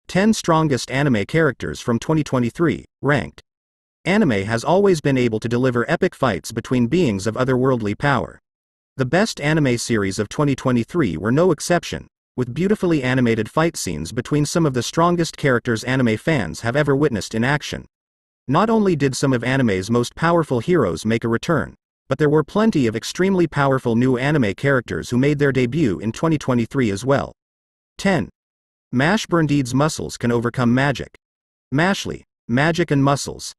10 Strongest Anime Characters from 2023, Ranked. Anime has always been able to deliver epic fights between beings of otherworldly power. The best anime series of 2023 were no exception, with beautifully animated fight scenes between some of the strongest characters anime fans have ever witnessed in action. Not only did some of anime's most powerful heroes make a return, but there were plenty of extremely powerful new anime characters who made their debut in 2023 as well. 10. Mash Burndeed's muscles can overcome magic. Mashly, magic and muscles.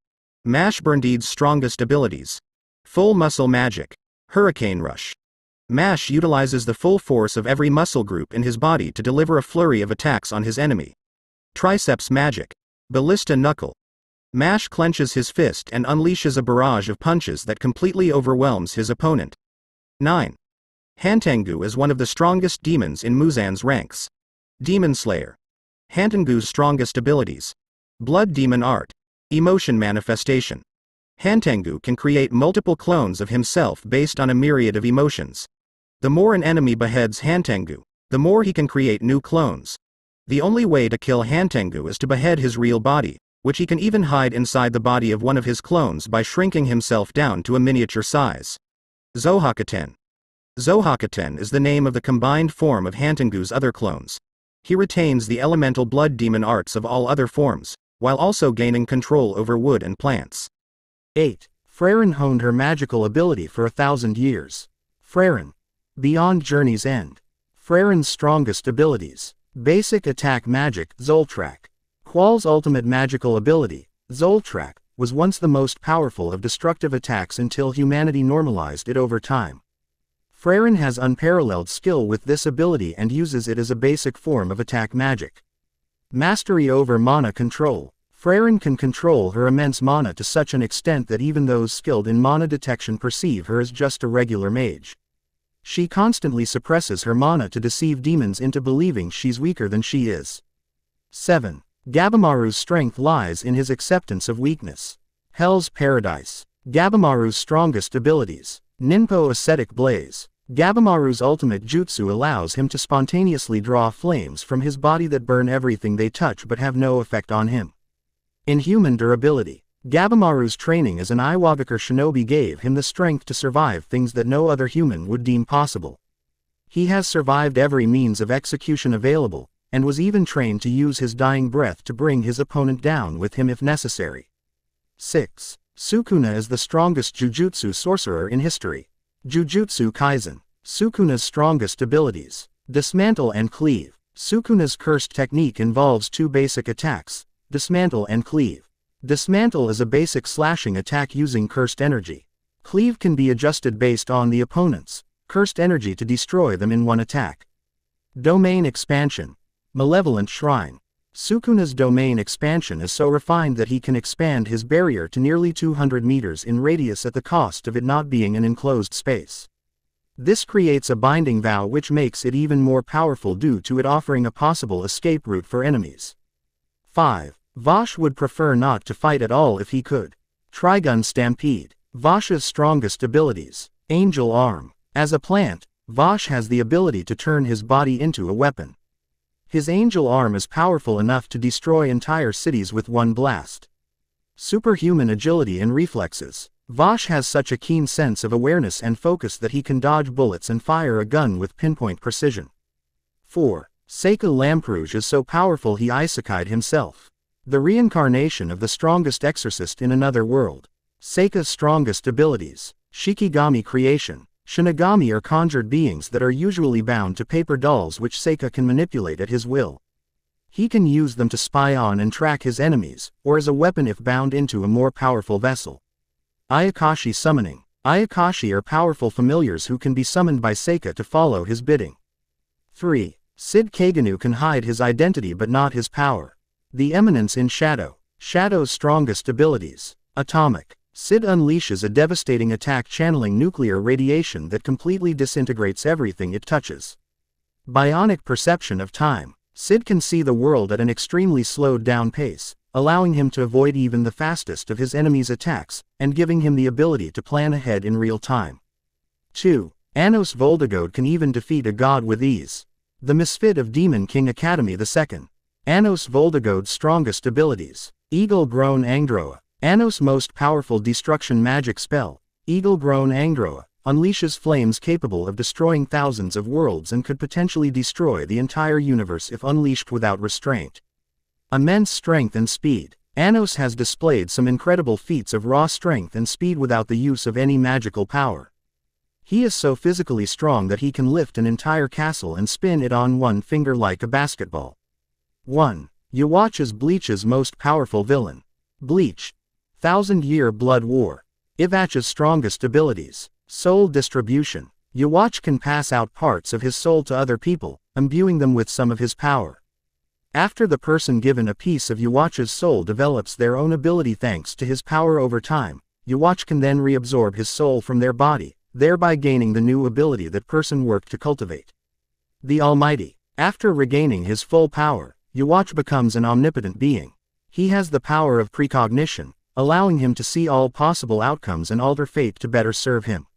Mash Burndeed's strongest abilities. Full muscle magic. Hurricane rush. Mash utilizes the full force of every muscle group in his body to deliver a flurry of attacks on his enemy. Triceps magic. Ballista knuckle. Mash clenches his fist and unleashes a barrage of punches that completely overwhelms his opponent. 9. Hangu is one of the strongest demons in Muzan's ranks. Demon Slayer. Hangu's strongest abilities. Blood Demon Art. Emotion Manifestation. Hangu can create multiple clones of himself based on a myriad of emotions. The more an enemy beheads Hangu, the more he can create new clones. The only way to kill Hangu is to behead his real body, which he can even hide inside the body of one of his clones by shrinking himself down to a miniature size. Zohakaten. Zohakaten is the name of the combined form of Hangu's other clones. He retains the elemental blood demon arts of all other forms, while also gaining control over wood and plants. 8. Freyren honed her magical ability for 1,000 years. Freyren. Beyond Journey's End. Freyren's strongest abilities. Basic attack magic, Zoltrak. Qual's ultimate magical ability, Zoltrak, was once the most powerful of destructive attacks until humanity normalized it over time. Freyren has unparalleled skill with this ability and uses it as a basic form of attack magic. Mastery over mana control. Freyren can control her immense mana to such an extent that even those skilled in mana detection perceive her as just a regular mage. She constantly suppresses her mana to deceive demons into believing she's weaker than she is. 7. Gabamaru's strength lies in his acceptance of weakness. Hell's Paradise. Gabamaru's strongest abilities. Ninpo Ascetic Blaze. Gabamaru's ultimate jutsu allows him to spontaneously draw flames from his body that burn everything they touch but have no effect on him. Inhuman durability. Gabamaru's training as an Iwagakure shinobi gave him the strength to survive things that no other human would deem possible. He has survived every means of execution available, and was even trained to use his dying breath to bring his opponent down with him if necessary. 6. Sukuna is the strongest jujutsu sorcerer in history. Jujutsu Kaisen. Sukuna's strongest abilities. Dismantle and Cleave. Sukuna's cursed technique involves two basic attacks, Dismantle and Cleave. Dismantle is a basic slashing attack using cursed energy. Cleave can be adjusted based on the opponent's cursed energy to destroy them in one attack. Domain Expansion. Malevolent Shrine. Sukuna's domain expansion is so refined that he can expand his barrier to nearly 200 meters in radius at the cost of it not being an enclosed space. This creates a binding vow which makes it even more powerful due to it offering a possible escape route for enemies. 5. Vashj would prefer not to fight at all if he could. Trigun Stampede. Vashj's strongest abilities. Angel Arm. As a plant, Vashj has the ability to turn his body into a weapon. His angel arm is powerful enough to destroy entire cities with one blast. Superhuman agility and reflexes. Vashj has such a keen sense of awareness and focus that he can dodge bullets and fire a gun with pinpoint precision. 4. Seika Lamperouge is so powerful he isekai'd himself. The reincarnation of the strongest exorcist in another world. Seika's strongest abilities. Shikigami Creation. Shinigami are conjured beings that are usually bound to paper dolls which Seika can manipulate at his will. He can use them to spy on and track his enemies, or as a weapon if bound into a more powerful vessel. Ayakashi Summoning. Ayakashi are powerful familiars who can be summoned by Seika to follow his bidding. 3. Sid Kaganu can hide his identity but not his power. The Eminence in Shadow. Shadow's strongest abilities. Atomic. Sid unleashes a devastating attack channeling nuclear radiation that completely disintegrates everything it touches. Bionic perception of time. Sid can see the world at an extremely slowed down pace, allowing him to avoid even the fastest of his enemies' attacks, and giving him the ability to plan ahead in real time. 2. Anos Voldegode can even defeat a god with ease. The misfit of Demon King Academy II. Anos Voldagode's strongest abilities. Eagle-grown Angdroa. Anos' most powerful destruction magic spell, Eagle-grown Angdroa, unleashes flames capable of destroying thousands of worlds and could potentially destroy the entire universe if unleashed without restraint. Immense strength and speed. Anos has displayed some incredible feats of raw strength and speed without the use of any magical power. He is so physically strong that he can lift an entire castle and spin it on one finger like a basketball. 1. Yhwach is Bleach's most powerful villain. Bleach. Thousand-Year Blood War. Yhwach's strongest abilities. Soul distribution. Yhwach can pass out parts of his soul to other people, imbuing them with some of his power. After the person given a piece of Yhwach's soul develops their own ability thanks to his power over time, Yhwach can then reabsorb his soul from their body, thereby gaining the new ability that person worked to cultivate. The Almighty. After regaining his full power, Yhwach becomes an omnipotent being. He has the power of precognition, allowing him to see all possible outcomes and alter fate to better serve him.